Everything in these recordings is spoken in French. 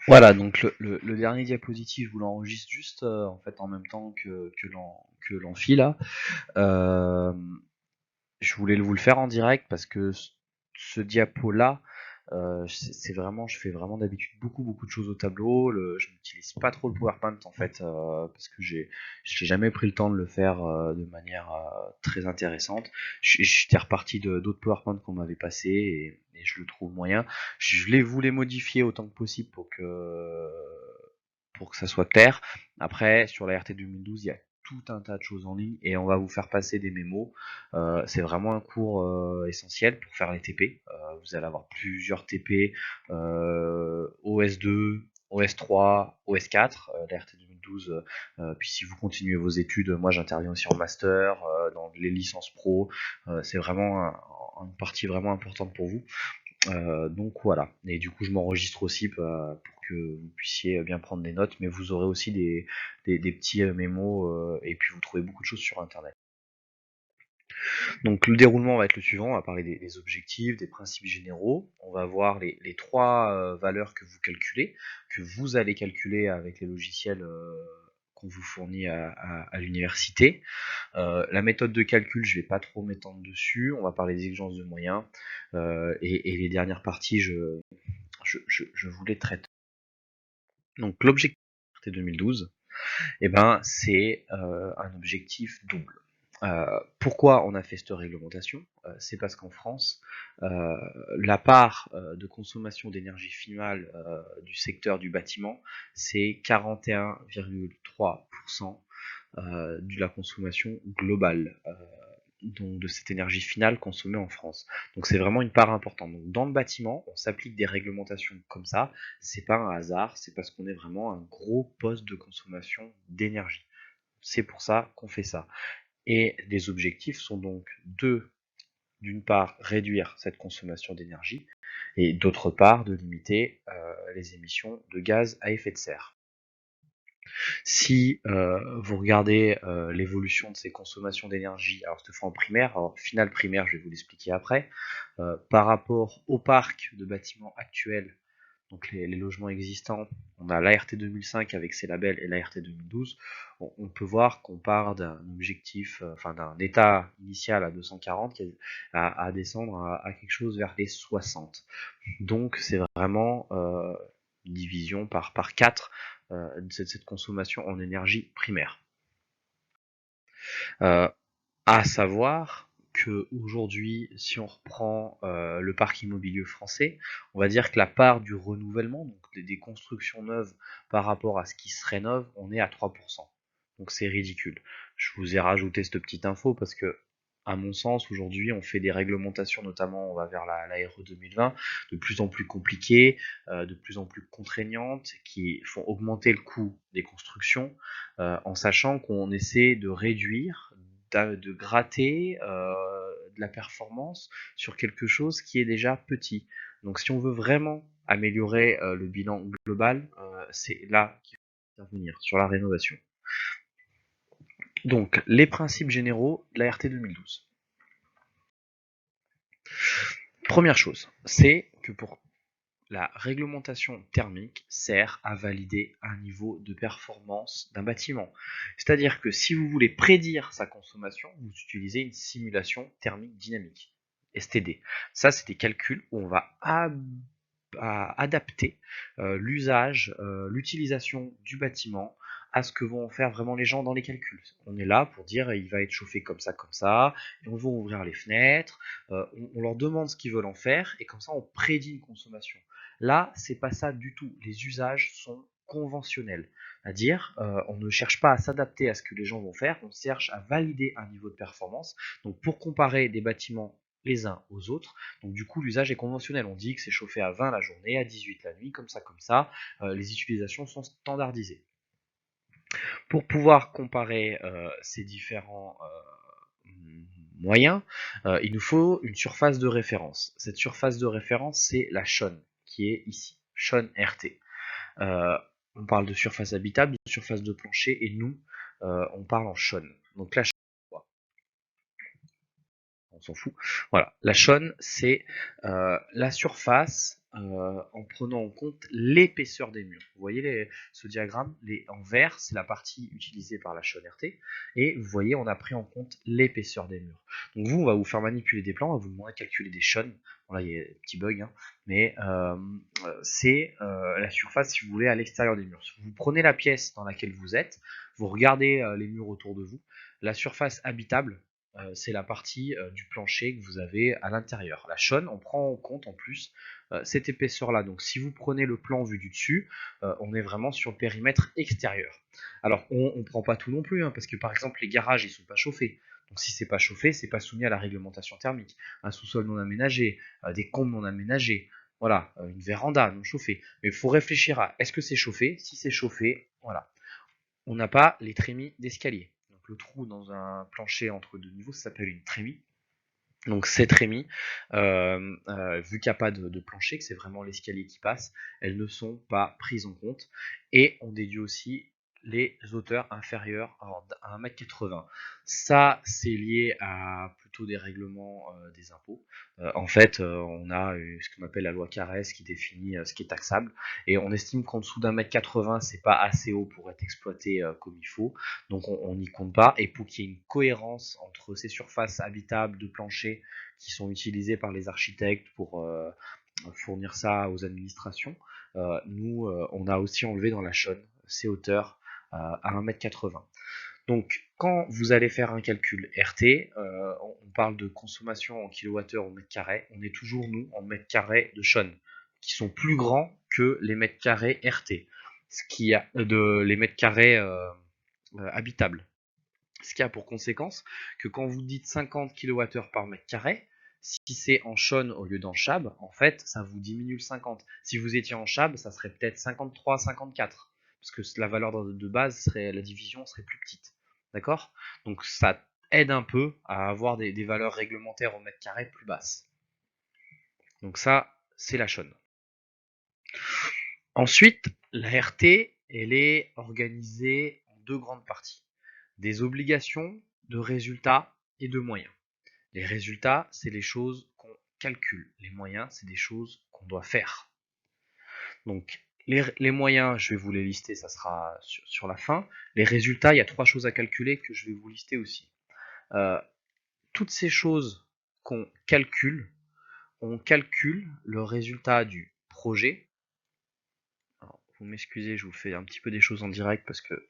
Voilà, donc le dernier diapositive, je vous l'enregistre juste en fait en même temps que l'amphi là. Euh, je voulais vous le faire en direct parce que ce diapo là, c'est vraiment, je fais vraiment d'habitude beaucoup de choses au tableau. Je n'utilise pas trop le PowerPoint en fait parce que j'ai jamais pris le temps de le faire de manière très intéressante. J'étais reparti de d'autres PowerPoint qu'on m'avait passé et je le trouve moyen. Je les voulais modifier autant que possible pour que ça soit clair. Après, sur la RT 2012, il y a tout un tas de choses en ligne et on va vous faire passer des mémos. C'est vraiment un cours essentiel pour faire les TP. Vous allez avoir plusieurs TP, OS2, OS3, OS4, la RT 2012. Puis si vous continuez vos études, moi j'interviens aussi en master, dans les licences pro. C'est vraiment une partie vraiment importante pour vous. Donc voilà. Et du coup, je m'enregistre aussi pour que vous puissiez bien prendre des notes, mais vous aurez aussi des petits mémos et puis vous trouvez beaucoup de choses sur Internet. Donc le déroulement va être le suivant, on va parler des objectifs, des principes généraux, on va voir les trois valeurs que vous calculez, que vous allez calculer avec les logiciels qu'on vous fournit à l'université. La méthode de calcul, je vais pas trop m'étendre dessus, on va parler des exigences de moyens, et les dernières parties, je vous les traite. Donc l'objectif T 2012, eh ben, c'est un objectif double. Pourquoi on a fait cette réglementation? C'est parce qu'en France, euh, la part de consommation d'énergie finale du secteur du bâtiment, c'est 41,3% de la consommation globale donc de cette énergie finale consommée en France. Donc c'est vraiment une part importante. Donc dans le bâtiment, on s'applique des réglementations comme ça. C'est pas un hasard, c'est parce qu'on est vraiment un gros poste de consommation d'énergie. C'est pour ça qu'on fait ça. Et les objectifs sont donc d'une part, réduire cette consommation d'énergie, et d'autre part, de limiter les émissions de gaz à effet de serre. Si vous regardez l'évolution de ces consommations d'énergie, alors cette fois en primaire, alors finale primaire, je vais vous l'expliquer après, par rapport au parc de bâtiments actuels, donc les logements existants, on a l'ART 2005 avec ses labels et l'ART 2012, on peut voir qu'on part d'un objectif, enfin d'un état initial à 240 à descendre à quelque chose vers les 60. Donc c'est vraiment une division par 4 de cette consommation en énergie primaire. Euh, à savoir que aujourd'hui, si on reprend le parc immobilier français, on va dire que la part du renouvellement, donc des constructions neuves par rapport à ce qui se rénove, on est à 3%. Donc c'est ridicule. Je vous ai rajouté cette petite info parce que, à mon sens, aujourd'hui, on fait des réglementations, notamment on va vers la RE 2020, de plus en plus compliquées, de plus en plus contraignantes, qui font augmenter le coût des constructions, en sachant qu'on essaie de réduire, de gratter de la performance sur quelque chose qui est déjà petit. Donc si on veut vraiment améliorer le bilan global, c'est là qu'il faut intervenir, sur la rénovation. Donc les principes généraux de la RT 2012. Première chose, c'est que pour la réglementation thermique sert à valider un niveau de performance d'un bâtiment. C'est-à-dire que si vous voulez prédire sa consommation, vous utilisez une simulation thermique dynamique, STD. Ça, c'est des calculs où on va adapter l'usage, l'utilisation du bâtiment à ce que vont faire vraiment les gens dans les calculs. On est là pour dire il va être chauffé comme ça, et on va ouvrir les fenêtres, on leur demande ce qu'ils veulent en faire, et comme ça on prédit une consommation. Là, c'est pas ça du tout. Les usages sont conventionnels. C'est-à-dire, on ne cherche pas à s'adapter à ce que les gens vont faire, on cherche à valider un niveau de performance. Donc pour comparer des bâtiments les uns aux autres, donc du coup l'usage est conventionnel. On dit que c'est chauffé à 20 la journée, à 18 la nuit, comme ça. Les utilisations sont standardisées. Pour pouvoir comparer ces différents moyens, il nous faut une surface de référence. Cette surface de référence, c'est la Shone, qui est ici, Shone RT. Euh, on parle de surface habitable, de surface de plancher, et nous, on parle en Shone. Donc la Shone, on s'en fout. Voilà, la Shone, c'est la surface en prenant en compte l'épaisseur des murs. Vous voyez ce diagramme, en vert, c'est la partie utilisée par la chaîne RT, et vous voyez, on a pris en compte l'épaisseur des murs. Donc vous, on va vous faire manipuler des plans, on va vous demander de calculer des chaunes. Bon, là, il y a des petits bugs, hein, mais c'est la surface, si vous voulez, à l'extérieur des murs. Vous prenez la pièce dans laquelle vous êtes, vous regardez les murs autour de vous, la surface habitable, c'est la partie du plancher que vous avez à l'intérieur. La chaîne, on prend en compte en plus cette épaisseur-là. Donc si vous prenez le plan vu du dessus, on est vraiment sur le périmètre extérieur. Alors on ne prend pas tout non plus, hein, parce que par exemple les garages ils sont pas chauffés. Donc si c'est pas chauffé, c'est pas soumis à la réglementation thermique. Un sous-sol non aménagé, des combles non aménagés, voilà, une véranda non chauffée. Mais il faut réfléchir à est-ce que c'est chauffé? Si c'est chauffé, voilà. On n'a pas les trémies d'escalier. Donc le trou dans un plancher entre deux niveaux, ça s'appelle une trémie. Donc ces trémies, vu qu'il n'y a pas de plancher, que c'est vraiment l'escalier qui passe, elles ne sont pas prises en compte. Et on déduit aussi les hauteurs inférieures à 1,80 m. Ça, c'est lié à plutôt des règlements des impôts. En fait, on a ce qu'on appelle la loi Carrez qui définit ce qui est taxable. Et on estime qu'en dessous d'1,80 m, c'est pas assez haut pour être exploité comme il faut. Donc on n'y compte pas. Et pour qu'il y ait une cohérence entre ces surfaces habitables de plancher qui sont utilisées par les architectes pour fournir ça aux administrations, nous, on a aussi enlevé dans la chaîne ces hauteurs à 1,80 m. Donc, quand vous allez faire un calcul RT, on parle de consommation en kWh au mètre carré, on est toujours, nous, en mètres carrés de chaîne, qui sont plus grands que les mètres carrés RT, ce qui a les mètres carrés habitables. Ce qui a pour conséquence que quand vous dites 50 kWh par mètre carré, si c'est en chaune au lieu d'en chab, en fait, ça vous diminue le 50. Si vous étiez en chab, ça serait peut-être 53, 54. Parce que la valeur de base serait, la division serait plus petite. D'accord? Donc ça aide un peu à avoir des valeurs réglementaires au mètre carré plus basses. Donc ça, c'est la chaune. Ensuite, la RT, elle est organisée en deux grandes parties. Des obligations de résultats et de moyens. Les résultats, c'est les choses qu'on calcule. Les moyens, c'est des choses qu'on doit faire. Donc, les moyens, je vais vous les lister, ça sera sur la fin. Les résultats, il y a 3 choses à calculer que je vais vous lister aussi. Toutes ces choses qu'on calcule, on calcule le résultat du projet. Alors, vous m'excusez, je vous fais un petit peu des choses en direct parce que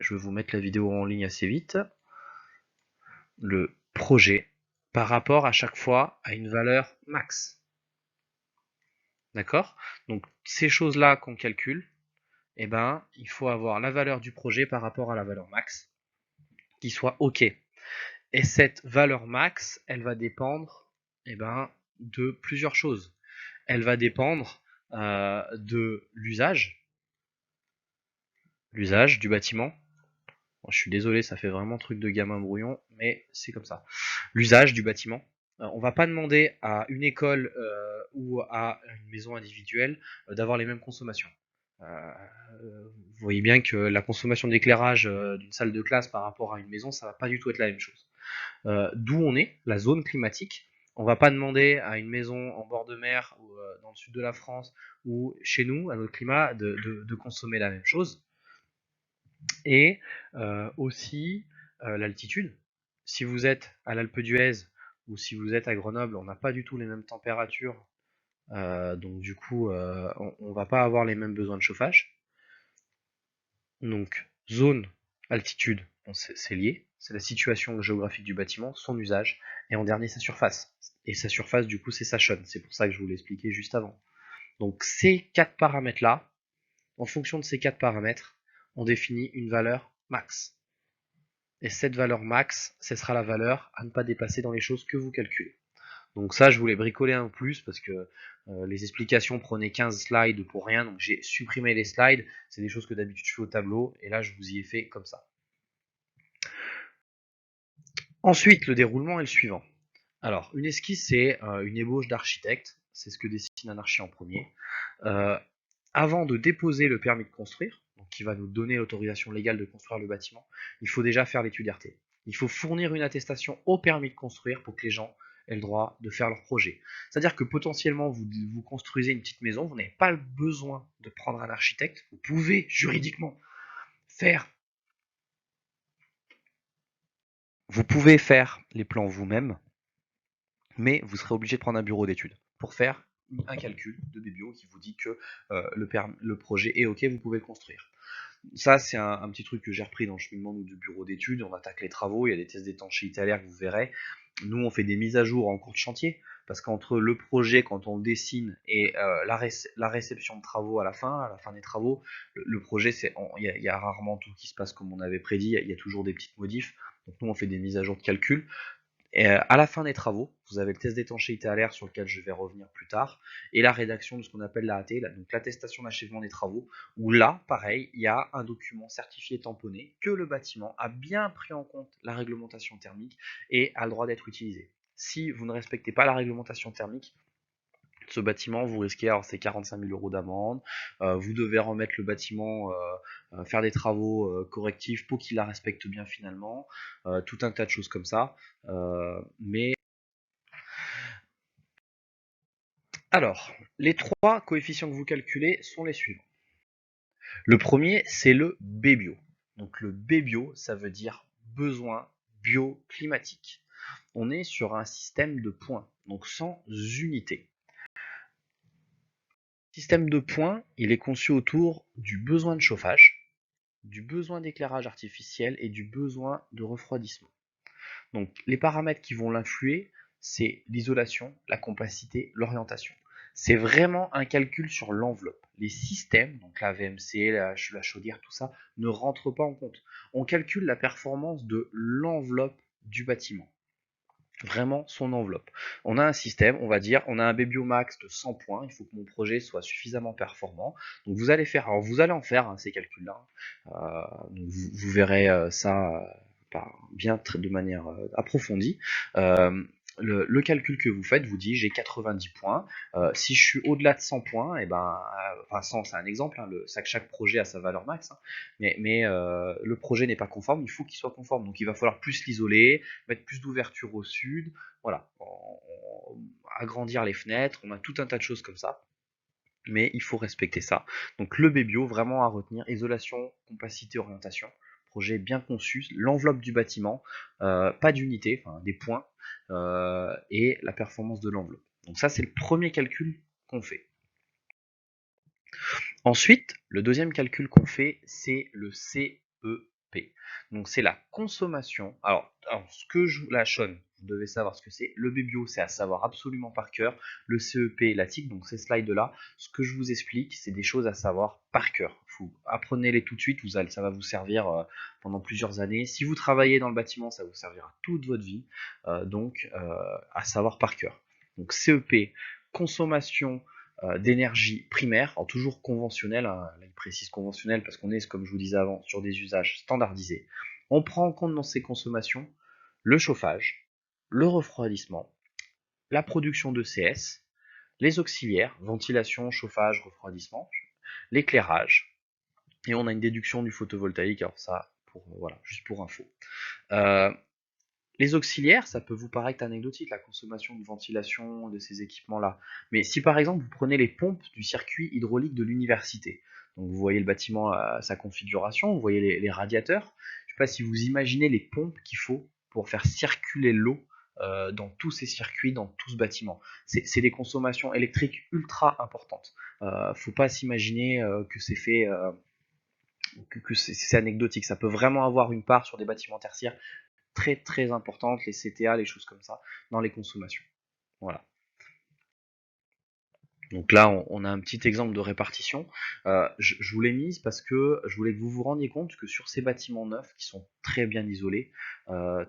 je vais vous mettre la vidéo en ligne assez vite. Le projet par rapport à chaque fois à une valeur max. D'accord? Donc ces choses-là qu'on calcule, eh ben, il faut avoir la valeur du projet par rapport à la valeur max qui soit OK. Et cette valeur max, elle va dépendre eh ben, de plusieurs choses. Elle va dépendre de l'usage du bâtiment. Bon, je suis désolé, ça fait vraiment truc de gamin brouillon, mais c'est comme ça. L'usage du bâtiment. On va pas demander à une école ou à une maison individuelle d'avoir les mêmes consommations. Vous voyez bien que la consommation d'éclairage d'une salle de classe par rapport à une maison, ça va pas du tout être la même chose. D'où on est, la zone climatique. On va pas demander à une maison en bord de mer ou dans le sud de la France ou chez nous, à notre climat, de consommer la même chose. Et aussi l'altitude. Si vous êtes à l'Alpe d'Huez ou si vous êtes à Grenoble, on n'a pas du tout les mêmes températures. Donc du coup, on va pas avoir les mêmes besoins de chauffage. Donc zone, altitude, bon, c'est lié. C'est la situation géographique du bâtiment, son usage, et en dernier sa surface. Et sa surface, du coup, c'est sa chaîne. C'est pour ça que je vous l'ai expliqué juste avant. Donc ces 4 paramètres-là, en fonction de ces 4 paramètres, on définit une valeur max. Et cette valeur max, ce sera la valeur à ne pas dépasser dans les choses que vous calculez. Donc ça, je voulais bricoler un peu plus parce que les explications prenaient 15 slides pour rien. Donc j'ai supprimé les slides. C'est des choses que d'habitude je fais au tableau. Et là, je vous y ai fait comme ça. Ensuite, le déroulement est le suivant. Alors, une esquisse, c'est une ébauche d'architecte. C'est ce que dessine un archi en premier. Avant de déposer le permis de construire, donc qui va nous donner l'autorisation légale de construire le bâtiment, il faut déjà faire l'étude RT. Il faut fournir une attestation au permis de construire pour que les gens aient le droit de faire leur projet. C'est-à-dire que potentiellement, vous construisez une petite maison, vous n'avez pas le besoin de prendre un architecte, vous pouvez juridiquement faire, vous pouvez faire les plans vous-même, mais vous serez obligé de prendre un bureau d'études pour faire un calcul de DBO qui vous dit que le projet est OK, vous pouvez le construire. Ça, c'est un petit truc que j'ai repris dans le cheminement du bureau d'études. On attaque les travaux, il y a des tests d'étanchéité à l'air que vous verrez. Nous, on fait des mises à jour en cours de chantier, parce qu'entre le projet, quand on le dessine, et la réception de travaux à la fin des travaux, le projet, il y a rarement tout qui se passe comme on avait prédit, il y a toujours des petites modifs. Donc nous, on fait des mises à jour de calcul. Et à la fin des travaux, vous avez le test d'étanchéité à l'air sur lequel je vais revenir plus tard, et la rédaction de ce qu'on appelle l'AAT, donc l'attestation d'achèvement des travaux, où là, pareil, il y a un document certifié tamponné que le bâtiment a bien pris en compte la réglementation thermique et a le droit d'être utilisé. Si vous ne respectez pas la réglementation thermique, ce bâtiment, vous risquez, alors c'est 45 000 euros d'amende, vous devez remettre le bâtiment, faire des travaux correctifs pour qu'il la respecte bien finalement, tout un tas de choses comme ça. Mais alors, les trois coefficients que vous calculez sont les suivants. Le premier, c'est le BBio. Donc le BBio, ça veut dire besoin bioclimatique. On est sur un système de points, donc sans unités. Le système de points, il est conçu autour du besoin de chauffage, du besoin d'éclairage artificiel et du besoin de refroidissement. Donc les paramètres qui vont l'influer, c'est l'isolation, la compacité, l'orientation. C'est vraiment un calcul sur l'enveloppe. Les systèmes, donc la VMC, la chaudière, tout ça, ne rentrent pas en compte. On calcule la performance de l'enveloppe du bâtiment. Vraiment son enveloppe. On a un système, on va dire, on a un BBio max de 100 points, il faut que mon projet soit suffisamment performant. Donc vous allez faire, alors vous allez en faire ces calculs-là. Vous verrez ça bien de manière approfondie. Le calcul que vous faites vous dit j'ai 90 points. Si je suis au-delà de 100 points, et enfin 100 c'est un exemple, hein, chaque projet a sa valeur max, hein, mais le projet n'est pas conforme, il faut qu'il soit conforme. Donc il va falloir plus l'isoler, mettre plus d'ouverture au sud, voilà, agrandir les fenêtres, on a tout un tas de choses comme ça. Mais il faut respecter ça. Donc le BBio, vraiment à retenir, isolation, compacité, orientation, projet bien conçu, l'enveloppe du bâtiment, pas d'unité, enfin des points, et la performance de l'enveloppe. Donc ça c'est le premier calcul qu'on fait. Ensuite, le deuxième calcul qu'on fait, c'est le CEP. Donc c'est la consommation. Alors ce que la Sean, vous devez savoir ce que c'est. Le BBio, c'est à savoir absolument par cœur. Le CEP, la TIC, donc ces slides-là, ce que je vous explique, c'est des choses à savoir par cœur. Apprenez-les tout de suite, ça va vous servir pendant plusieurs années. Si vous travaillez dans le bâtiment, ça vous servira toute votre vie. Donc à savoir par cœur. Donc CEP, consommation d'énergie primaire, alors toujours conventionnelle, hein, là il précise conventionnelle parce qu'on est, comme je vous disais avant, sur des usages standardisés. On prend en compte dans ces consommations le chauffage, le refroidissement, la production de CS, les auxiliaires, ventilation, chauffage, refroidissement, l'éclairage, et on a une déduction du photovoltaïque, alors ça, voilà, juste pour info. Les auxiliaires, ça peut vous paraître anecdotique, la consommation de ventilation de ces équipements-là. Mais si par exemple vous prenez les pompes du circuit hydraulique de l'université, donc vous voyez le bâtiment, sa configuration, vous voyez les radiateurs, je ne sais pas si vous imaginez les pompes qu'il faut pour faire circuler l'eau dans tous ces circuits, dans tout ce bâtiment. C'est des consommations électriques ultra importantes. Faut pas s'imaginer que c'est fait... que c'est anecdotique, ça peut vraiment avoir une part sur des bâtiments tertiaires très très importantes, les CTA, les choses comme ça, dans les consommations. Voilà. Donc là, on a un petit exemple de répartition. Je vous l'ai mise parce que je voulais que vous vous rendiez compte que sur ces bâtiments neufs qui sont très bien isolés,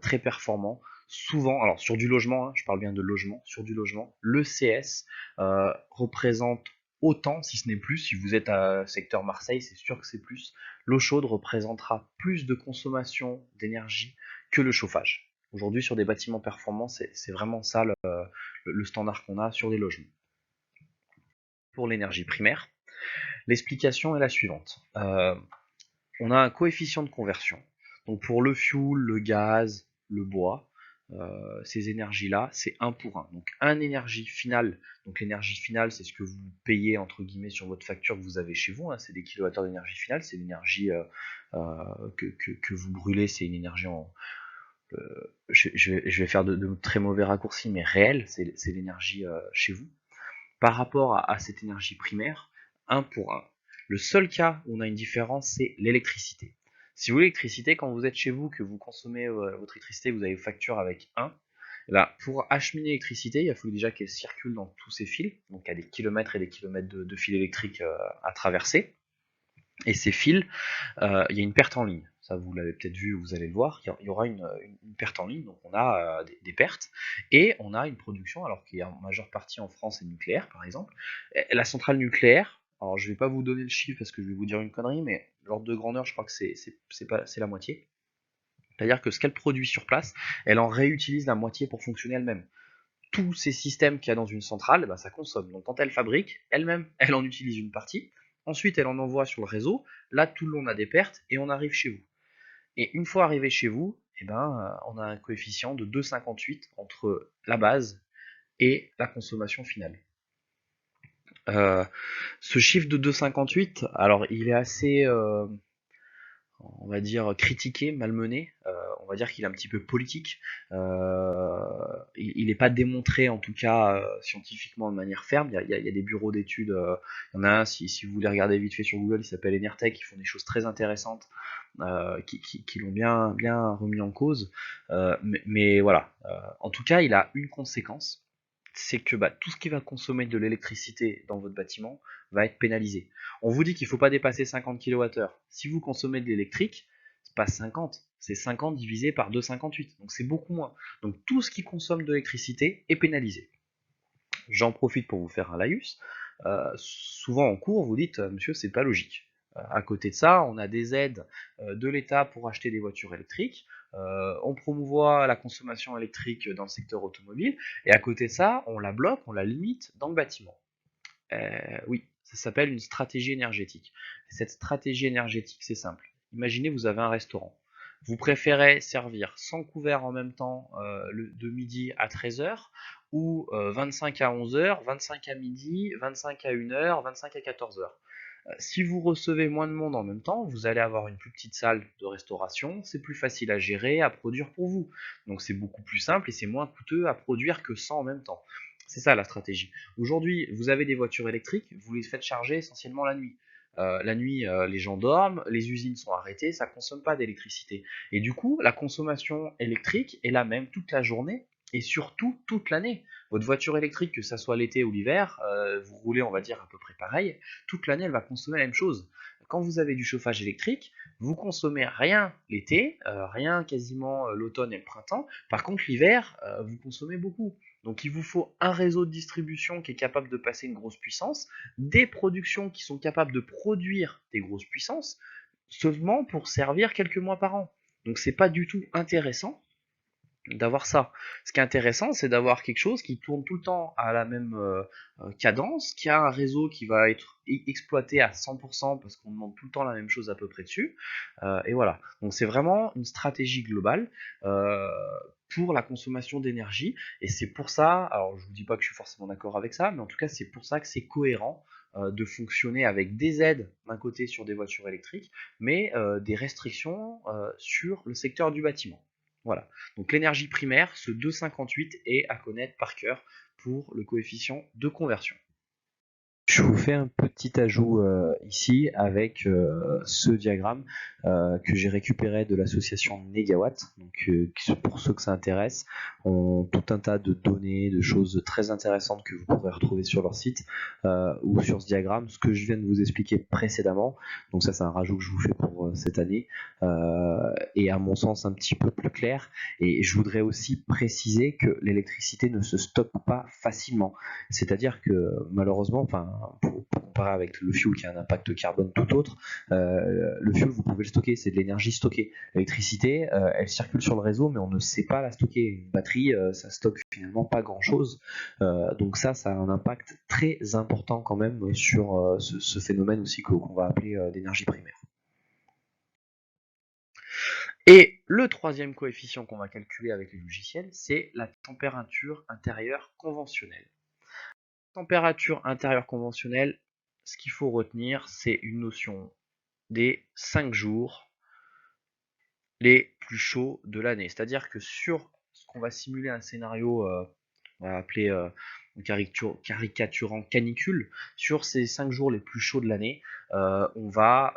très performants, souvent, alors sur du logement, hein, je parle bien de logement, sur du logement, le CS représente autant, si ce n'est plus, si vous êtes à secteur Marseille, c'est sûr que c'est plus, l'eau chaude représentera plus de consommation d'énergie que le chauffage. Aujourd'hui, sur des bâtiments performants, c'est vraiment ça le standard qu'on a sur des logements. Pour l'énergie primaire, l'explication est la suivante. On a un coefficient de conversion. Donc pour le fioul, le gaz, le bois, ces énergies-là, c'est 1 pour 1. Donc un énergie finale, donc l'énergie finale, c'est ce que vous payez entre guillemets sur votre facture que vous avez chez vous, hein, c'est des kilowattheures d'énergie finale, c'est l'énergie que vous brûlez, c'est une énergie je vais faire de très mauvais raccourcis, mais réelle, c'est l'énergie chez vous. Par rapport à cette énergie primaire, 1 pour 1. Le seul cas où on a une différence, c'est l'électricité. Si vous voulez l'électricité, quand vous êtes chez vous, que vous consommez votre électricité, vous avez une facture avec 1, là, pour acheminer l'électricité, il faut déjà qu'elle circule dans tous ces fils, donc il y a des kilomètres et des kilomètres de fils électriques à traverser. Et ces fils, il y a une perte en ligne. Ça, vous l'avez peut-être vu, vous allez le voir, il y aura une perte en ligne, donc on a des pertes, et on a une production, alors qui est en majeure partie en France et nucléaire, par exemple. Et la centrale nucléaire, alors je vais pas vous donner le chiffre parce que je vais vous dire une connerie, mais l'ordre de grandeur, je crois que c'est la moitié. C'est-à-dire que ce qu'elle produit sur place, elle en réutilise la moitié pour fonctionner elle-même. Tous ces systèmes qu'il y a dans une centrale, ça consomme. Donc quand elle fabrique, elle-même, elle en utilise une partie. Ensuite, elle en envoie sur le réseau. Là, tout le long, on a des pertes et on arrive chez vous. Et une fois arrivé chez vous, on a un coefficient de 2,58 entre la base et la consommation finale. Ce chiffre de 2,58, alors il est assez, on va dire, critiqué, malmené. On va dire qu'il est un petit peu politique. Il n'est pas démontré, en tout cas, scientifiquement de manière ferme. Il y a des bureaux d'études. Il y en a un, si vous voulez regarder vite fait sur Google, il s'appelle Enertech. Ils font des choses très intéressantes qui l'ont bien remis en cause. Mais voilà. En tout cas, il a une conséquence. C'est que tout ce qui va consommer de l'électricité dans votre bâtiment va être pénalisé. On vous dit qu'il ne faut pas dépasser 50 kWh. Si vous consommez de l'électrique, c'est pas 50, c'est 50 divisé par 2,58. Donc c'est beaucoup moins. Donc tout ce qui consomme de l'électricité est pénalisé. J'en profite pour vous faire un laïus. Souvent en cours, vous dites, monsieur, c'est pas logique. À côté de ça, on a des aides de l'État pour acheter des voitures électriques. On promouvoit la consommation électrique dans le secteur automobile. Et à côté de ça, on la bloque, on la limite dans le bâtiment. Oui, ça s'appelle une stratégie énergétique. Cette stratégie énergétique, c'est simple. Imaginez, vous avez un restaurant. Vous préférez servir 100 couverts en même temps de midi à 13h ou 25 à 11h, 25 à midi, 25 à 1h, 25 à 14h. Si vous recevez moins de monde en même temps, vous allez avoir une plus petite salle de restauration, c'est plus facile à gérer, à produire pour vous. Donc c'est beaucoup plus simple et c'est moins coûteux à produire que 100 en même temps. C'est ça la stratégie. Aujourd'hui, vous avez des voitures électriques, vous les faites charger essentiellement la nuit. La nuit, les gens dorment, les usines sont arrêtées, ça ne consomme pas d'électricité. Et du coup, la consommation électrique est la même toute la journée et surtout toute l'année. Votre voiture électrique, que ça soit l'été ou l'hiver, vous roulez, on va dire, à peu près pareil, toute l'année, elle va consommer la même chose. Quand vous avez du chauffage électrique, vous consommez rien l'été, rien quasiment l'automne et le printemps. Par contre, l'hiver, vous consommez beaucoup. Donc il vous faut un réseau de distribution qui est capable de passer une grosse puissance, des productions qui sont capables de produire des grosses puissances, seulement pour servir quelques mois par an. Donc c'est pas du tout intéressant d'avoir ça. Ce qui est intéressant, c'est d'avoir quelque chose qui tourne tout le temps à la même cadence, qui a un réseau qui va être exploité à 100% parce qu'on demande tout le temps la même chose à peu près dessus. Et voilà. Donc c'est vraiment une stratégie globale pour la consommation d'énergie. Et c'est pour ça, alors je vous dis pas que je suis forcément d'accord avec ça, mais en tout cas c'est pour ça que c'est cohérent de fonctionner avec des aides d'un côté sur des voitures électriques, mais des restrictions sur le secteur du bâtiment. Voilà. Donc l'énergie primaire, ce 2,58 est à connaître par cœur pour le coefficient de conversion. Je vous fais un petit ajout ici avec ce diagramme que j'ai récupéré de l'association Negawatt. Donc pour ceux que ça intéresse, ont tout un tas de données, de choses très intéressantes que vous pourrez retrouver sur leur site ou sur ce diagramme. Ce que je viens de vous expliquer précédemment, donc ça c'est un rajout que je vous fais pour cette année, et à mon sens un petit peu plus clair. Et je voudrais aussi préciser que l'électricité ne se stocke pas facilement. C'est-à-dire que malheureusement, enfin, pour comparer avec le fuel qui a un impact carbone tout autre, le fuel vous pouvez le stocker, c'est de l'énergie stockée. L'électricité, elle circule sur le réseau, mais on ne sait pas la stocker. Une batterie, ça stocke finalement pas grand-chose. Donc ça a un impact très important quand même sur ce phénomène aussi qu'on va appeler d'énergie primaire. Et le troisième coefficient qu'on va calculer avec les logiciels, c'est la température intérieure conventionnelle. Température intérieure conventionnelle, ce qu'il faut retenir, c'est une notion des 5 jours les plus chauds de l'année. C'est-à-dire que sur ce qu'on va simuler un scénario, on va appeler caricaturant canicule, sur ces 5 jours les plus chauds de l'année, on va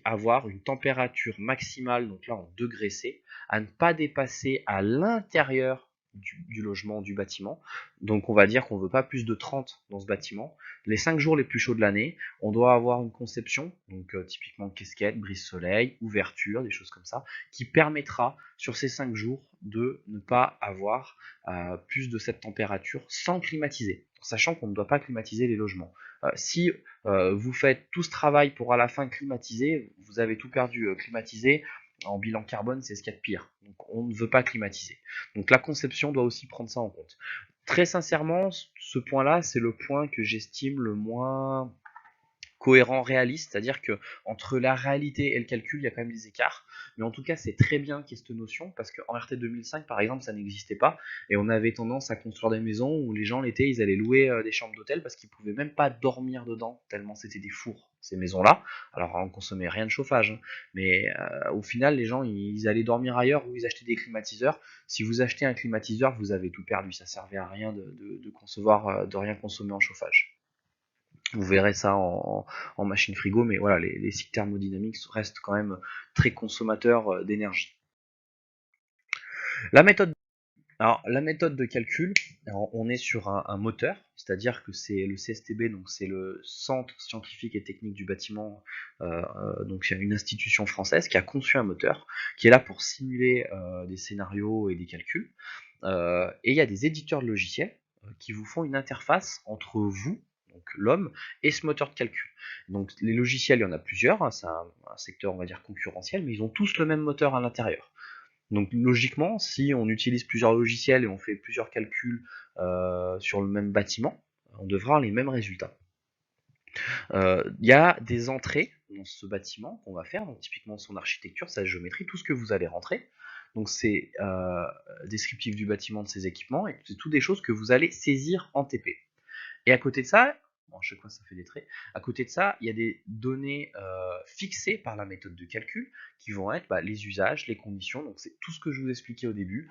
avoir une température maximale, donc là en degrés C, à ne pas dépasser à l'intérieur du logement, du bâtiment. Donc on va dire qu'on ne veut pas plus de 30 dans ce bâtiment. Les 5 jours les plus chauds de l'année, on doit avoir une conception, donc typiquement casquette, brise-soleil, ouverture, des choses comme ça, qui permettra sur ces 5 jours de ne pas avoir plus de cette température sans climatiser, sachant qu'on ne doit pas climatiser les logements. Si vous faites tout ce travail pour à la fin climatiser, vous avez tout perdu. Climatiser, en bilan carbone, c'est ce qu'il y a de pire. Donc on ne veut pas climatiser. Donc la conception doit aussi prendre ça en compte. Très sincèrement, ce point-là, c'est le point que j'estime le moins cohérent, réaliste, c'est-à-dire que entre la réalité et le calcul, il y a quand même des écarts. Mais en tout cas, c'est très bien qu'il y ait cette notion, parce qu'en RT 2005, par exemple, ça n'existait pas, et on avait tendance à construire des maisons où les gens, l'été, ils allaient louer des chambres d'hôtel parce qu'ils pouvaient même pas dormir dedans, tellement c'était des fours, ces maisons-là. Alors, on consommait rien de chauffage, hein, mais au final, les gens, ils allaient dormir ailleurs ou ils achetaient des climatiseurs. Si vous achetez un climatiseur, vous avez tout perdu, ça servait à rien de concevoir, de rien consommer en chauffage. Vous verrez ça en machine frigo, mais voilà, les cycles thermodynamiques restent quand même très consommateurs d'énergie. La méthode, alors, la méthode de calcul, alors, on est sur un moteur, c'est-à-dire que c'est le CSTB, donc c'est le Centre scientifique et technique du bâtiment, donc c'est une institution française qui a conçu un moteur qui est là pour simuler des scénarios et des calculs. Et il y a des éditeurs de logiciels qui vous font une interface entre vous, donc l'homme, et ce moteur de calcul. Donc les logiciels, il y en a plusieurs, hein, c'est un secteur, on va dire, concurrentiel, mais ils ont tous le même moteur à l'intérieur. Donc logiquement, si on utilise plusieurs logiciels et on fait plusieurs calculs sur le même bâtiment, on devra avoir les mêmes résultats. Il y a des entrées dans ce bâtiment qu'on va faire, donc typiquement son architecture, sa géométrie, tout ce que vous allez rentrer. Donc c'est descriptif du bâtiment, de ses équipements, et c'est tout des choses que vous allez saisir en TP. Et à côté de ça, bon, à chaque fois ça fait des traits, à côté de ça, il y a des données fixées par la méthode de calcul qui vont être les usages, les conditions, donc c'est tout ce que je vous expliquais au début,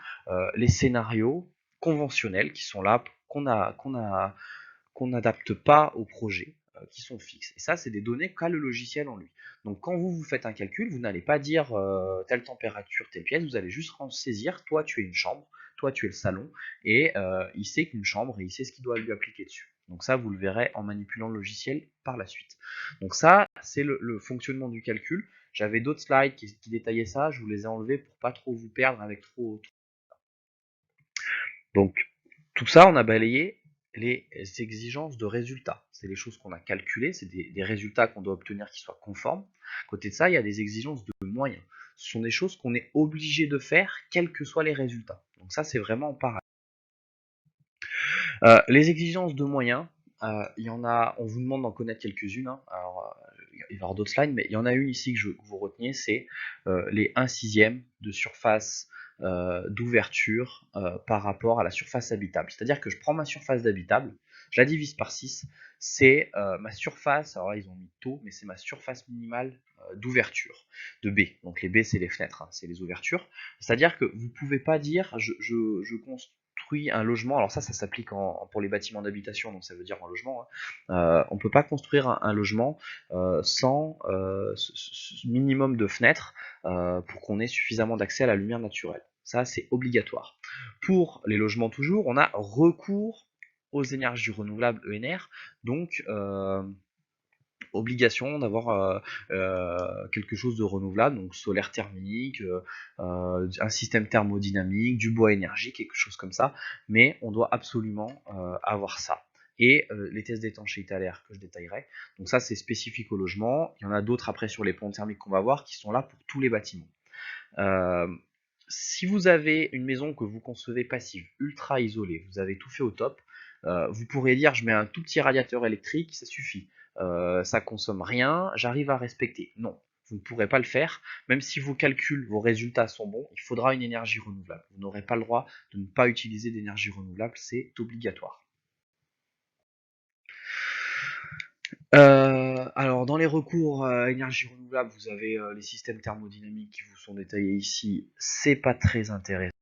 les scénarios conventionnels qui sont là, qu'on n'adapte pas au projet, qui sont fixes. Et ça, c'est des données qu'a le logiciel en lui. Donc quand vous faites un calcul, vous n'allez pas dire telle température, telle pièce, vous allez juste saisir, toi tu es une chambre, toi tu es le salon, et il sait qu'une chambre, et il sait ce qu'il doit lui appliquer dessus. Donc ça, vous le verrez en manipulant le logiciel par la suite. Donc ça, c'est le fonctionnement du calcul. J'avais d'autres slides qui détaillaient ça, je vous les ai enlevés pour pas trop vous perdre avec trop. Donc tout ça, on a balayé les exigences de résultats. C'est les choses qu'on a calculées, c'est des résultats qu'on doit obtenir qui soient conformes. À côté de ça, il y a des exigences de moyens. Ce sont des choses qu'on est obligé de faire, quels que soient les résultats. Donc ça, c'est vraiment pareil. Les exigences de moyens, il y en a, on vous demande d'en connaître quelques-unes. Hein. Alors, il va y avoir d'autres slides, mais il y en a une ici que je veux que vous reteniez, c'est les 1/6 de surface d'ouverture par rapport à la surface habitable. C'est-à-dire que je prends ma surface d'habitable, je la divise par 6, c'est ma surface, alors là ils ont mis taux, mais c'est ma surface minimale d'ouverture, de B. Donc les B c'est les fenêtres, hein, c'est les ouvertures. C'est-à-dire que vous ne pouvez pas dire je construis un logement, alors ça s'applique pour les bâtiments d'habitation, donc ça veut dire un logement, hein. On ne peut pas construire un logement sans ce minimum de fenêtres pour qu'on ait suffisamment d'accès à la lumière naturelle. Ça, c'est obligatoire. Pour les logements toujours, on a recours aux énergies renouvelables ENR, donc obligation d'avoir quelque chose de renouvelable, donc solaire thermique, un système thermodynamique, du bois énergie, quelque chose comme ça, mais on doit absolument avoir ça. Et les tests d'étanchéité à l'air que je détaillerai. Donc ça, c'est spécifique au logement. Il y en a d'autres après sur les ponts thermiques qu'on va voir qui sont là pour tous les bâtiments. Si vous avez une maison que vous concevez passive, ultra isolée, vous avez tout fait au top, vous pourrez dire je mets un tout petit radiateur électrique, ça suffit. Ça consomme rien, j'arrive à respecter. Non, vous ne pourrez pas le faire. Même si vos calculs, vos résultats sont bons, il faudra une énergie renouvelable. Vous n'aurez pas le droit de ne pas utiliser d'énergie renouvelable, c'est obligatoire. Alors dans les recours énergie renouvelable, vous avez les systèmes thermodynamiques qui vous sont détaillés ici, c'est pas très intéressant.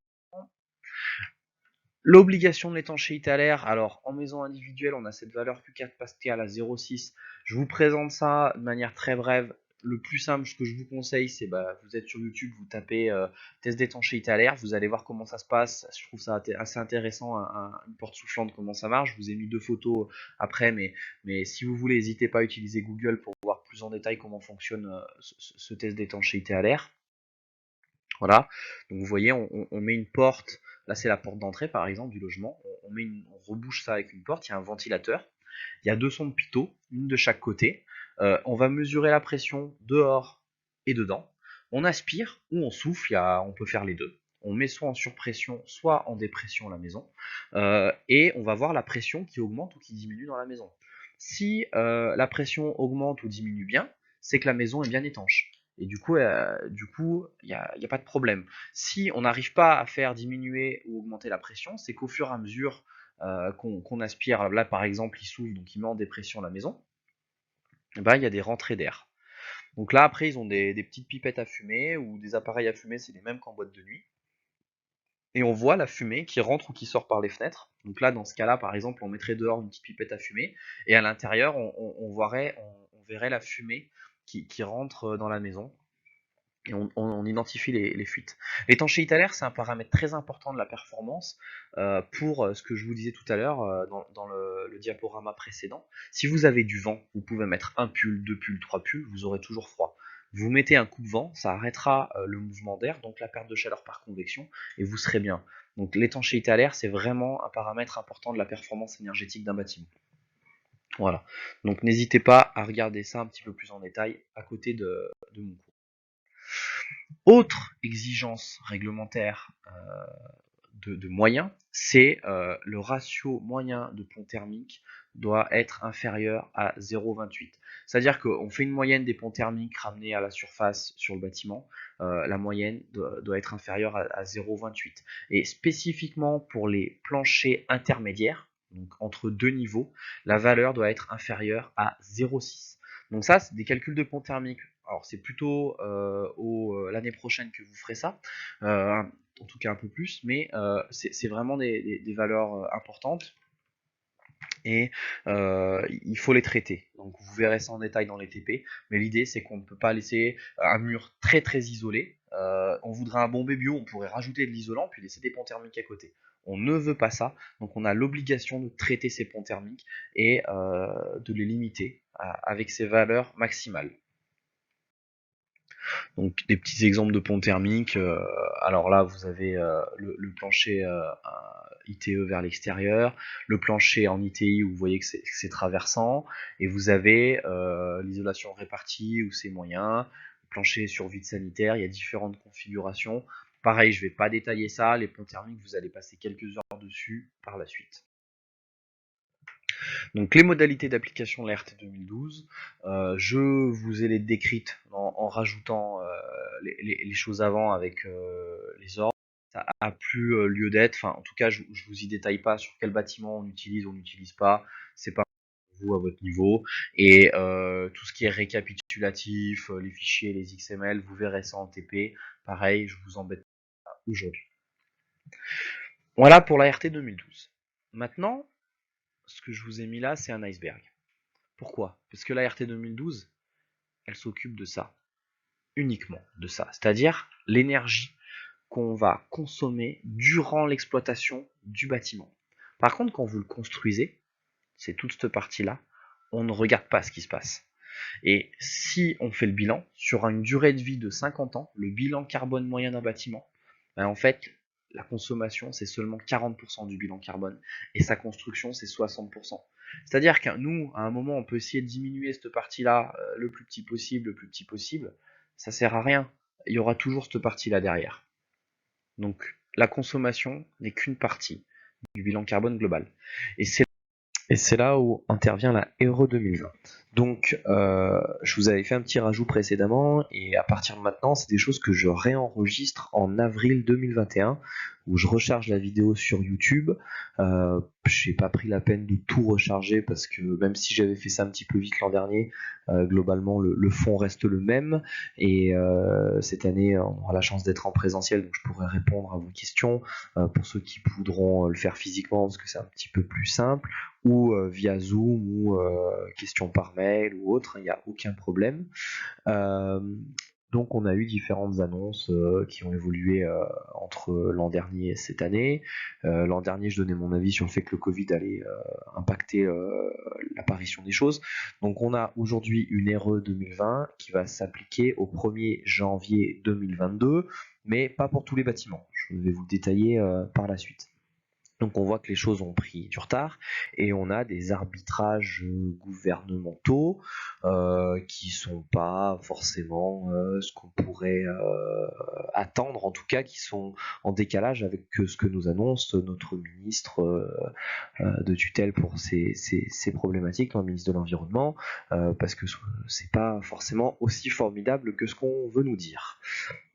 L'obligation de l'étanchéité à l'air, alors en maison individuelle, on a cette valeur Q4 Pascal à 0,6. Je vous présente ça de manière très brève. Le plus simple, ce que je vous conseille, c'est vous êtes sur YouTube, vous tapez test d'étanchéité à l'air, vous allez voir comment ça se passe. Je trouve ça assez intéressant, une porte soufflante, comment ça marche. Je vous ai mis 2 photos après, mais si vous voulez, n'hésitez pas à utiliser Google pour voir plus en détail comment fonctionne ce test d'étanchéité à l'air. Voilà, donc vous voyez, on met une porte, là c'est la porte d'entrée par exemple du logement, on rebouche ça avec une porte, il y a un ventilateur, il y a 2 sondes pitot, une de chaque côté, on va mesurer la pression dehors et dedans, on aspire ou on souffle, on peut faire les deux, on met soit en surpression, soit en dépression la maison, et on va voir la pression qui augmente ou qui diminue dans la maison. Si la pression augmente ou diminue bien, c'est que la maison est bien étanche. Et du coup, il y a pas de problème. Si on n'arrive pas à faire diminuer ou augmenter la pression, c'est qu'au fur et à mesure qu'on aspire, là par exemple, il souffle, donc il met en dépression la maison, il y a des rentrées d'air. Donc là, après, ils ont des petites pipettes à fumer ou des appareils à fumer, c'est les mêmes qu'en boîte de nuit. Et on voit la fumée qui rentre ou qui sort par les fenêtres. Donc là, dans ce cas-là, par exemple, on mettrait dehors une petite pipette à fumer, et à l'intérieur, on verrait la fumée qui rentre dans la maison. Et on identifie les fuites. L'étanchéité à l'air, c'est un paramètre très important de la performance pour ce que je vous disais tout à l'heure dans le diaporama précédent. Si vous avez du vent, vous pouvez mettre un pull, 2 pulls, 3 pulls, vous aurez toujours froid. Vous mettez un coupe-vent, ça arrêtera le mouvement d'air, donc la perte de chaleur par convection, et vous serez bien. Donc l'étanchéité à l'air, c'est vraiment un paramètre important de la performance énergétique d'un bâtiment. Voilà. Donc n'hésitez pas à regarder ça un petit peu plus en détail à côté de mon cours. Autre exigence réglementaire de moyens, c'est le ratio moyen de pont thermique doit être inférieur à 0,28. C'est-à-dire qu'on fait une moyenne des ponts thermiques ramenés à la surface sur le bâtiment, la moyenne doit être inférieure à 0,28. Et spécifiquement pour les planchers intermédiaires, donc entre deux niveaux, la valeur doit être inférieure à 0,6. Donc ça, c'est des calculs de pont thermique. Alors c'est plutôt l'année prochaine que vous ferez ça, en tout cas un peu plus, mais c'est vraiment des valeurs importantes et il faut les traiter. Donc vous verrez ça en détail dans les TP, mais l'idée c'est qu'on ne peut pas laisser un mur très très isolé. On voudrait un bombé bio, on pourrait rajouter de l'isolant puis laisser des ponts thermiques à côté. On ne veut pas ça, donc on a l'obligation de traiter ces ponts thermiques et de les limiter avec ces valeurs maximales. Donc des petits exemples de ponts thermiques. Alors là, vous avez le plancher ITE vers l'extérieur, le plancher en ITI où vous voyez que c'est traversant, et vous avez l'isolation répartie où c'est moyen, le plancher sur vide sanitaire, il y a différentes configurations. Pareil, je ne vais pas détailler ça, les ponts thermiques, vous allez passer quelques heures dessus par la suite. Donc les modalités d'application de la RT 2012, je vous ai les décrites en rajoutant les choses avant avec les ordres. Ça a plus lieu d'être. Enfin, en tout cas, je vous y détaille pas sur quel bâtiment on n'utilise pas. C'est pas vous à votre niveau. Et tout ce qui est récapitulatif, les fichiers, les XML, vous verrez ça en TP. Pareil, je vous embête pas aujourd'hui. Voilà pour la RT 2012. Maintenant, ce que je vous ai mis là, c'est un iceberg. Pourquoi? Parce que la RT 2012, elle s'occupe de ça, uniquement de ça, c'est-à-dire l'énergie qu'on va consommer durant l'exploitation du bâtiment. Par contre, quand vous le construisez, c'est toute cette partie-là, on ne regarde pas ce qui se passe. Et si on fait le bilan, sur une durée de vie de 50 ans, le bilan carbone moyen d'un bâtiment, en fait, la consommation, c'est seulement 40% du bilan carbone, et sa construction, c'est 60%. C'est-à-dire que nous, à un moment, on peut essayer de diminuer cette partie-là le plus petit possible, ça sert à rien. Il y aura toujours cette partie-là derrière. Donc, la consommation n'est qu'une partie du bilan carbone global. Et c'est là où intervient la RE 2020. Donc, je vous avais fait un petit rajout précédemment, et à partir de maintenant, c'est des choses que je réenregistre en avril 2021, où je recharge la vidéo sur YouTube. J'ai pas pris la peine de tout recharger parce que même si j'avais fait ça un petit peu vite l'an dernier, globalement le fond reste le même. Et cette année, on aura la chance d'être en présentiel, donc je pourrai répondre à vos questions pour ceux qui voudront le faire physiquement parce que c'est un petit peu plus simple, ou via Zoom, ou questions par mail ou autre, il n'y a aucun problème. Euh, donc on a eu différentes annonces qui ont évolué entre l'an dernier et cette année. L'an dernier, je donnais mon avis sur le fait que le Covid allait impacter l'apparition des choses. Donc on a aujourd'hui une RE 2020 qui va s'appliquer au 1er janvier 2022, mais pas pour tous les bâtiments. Je vais vous le détailler par la suite. Donc on voit que les choses ont pris du retard, et on a des arbitrages gouvernementaux qui sont pas forcément ce qu'on pourrait attendre, en tout cas qui sont en décalage avec ce que nous annonce notre ministre de tutelle pour ces problématiques, le ministre de l'Environnement, parce que c'est pas forcément aussi formidable que ce qu'on veut nous dire.